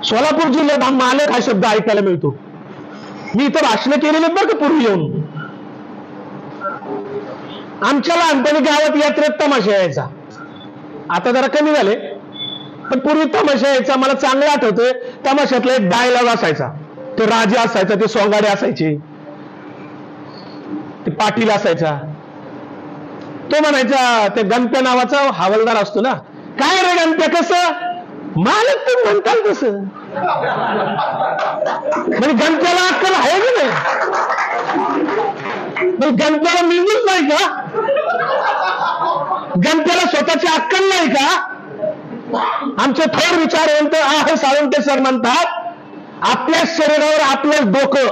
सोलापूर जिल्ह्यात हा मालक हा शब्द ऐकायला मिळतो. मी इथं भाषण केलेले बरं का पूर्वी येऊन. आमच्या लहानपणी गावात यात्रेत तमाशा यायचा. आता जरा कमी झाले, पण पूर्वी तमाशा यायचा. मला चांगलं आठवतंय, तमाशातला एक डायलॉग असायचा. ते राजे असायचा, ते सोंगाडे असायचे, ते पाटील असायचा. तो म्हणायचा, ते गणप्या नावाचा हवालदार असतो ना, काय रे गणप्या कसं? मालक तुम्ही म्हणताल तसं. म्हणजे गणप्याला अक्कल आहे की नाही? गणप्याला मेंदूच नाही का? गणप्याला स्वतःची अक्कल नाही का? आमचे थोर विचारवंत आहे साळुंखे सर म्हणतात, आपल्या शरीरावर आपलंच डोकं,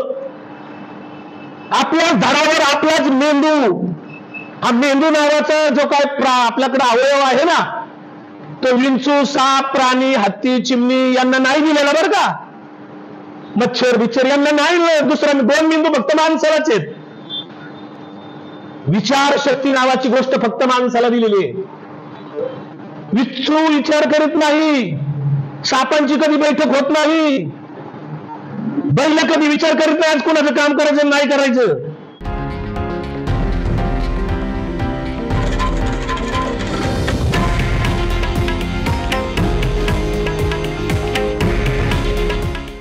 आपल्याच धडावर आपलाच मेंदू. हा मेंदू नावाचा जो काय आपल्याकडे अवयव आहे ना, तो विंचू, साप, प्राणी, हत्ती, चिमणी यांना नाही दिलेला बरं का. मच्छर बिच्छर यांना नाही. दुसरा 2 मेंदू फक्त माणसालाच आहेत. विचारशक्ती नावाची गोष्ट फक्त माणसाला दिलेली आहे. विंचू विचार करीत नाही, सापांची कधी बैठक होत नाही, बैल कधी विचार करीत नाही आज कोणाचं काम करायचं नाही करायचं.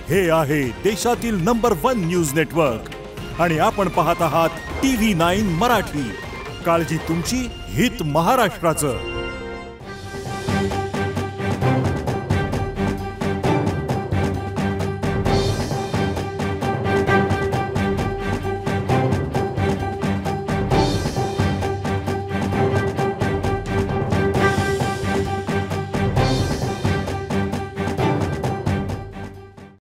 हे आहे देशातील नंबर 1 न्यूज नेटवर्क आणि आपण पाहत आहात TV9 मराठी. काळजी तुमची, हित महाराष्ट्राचं.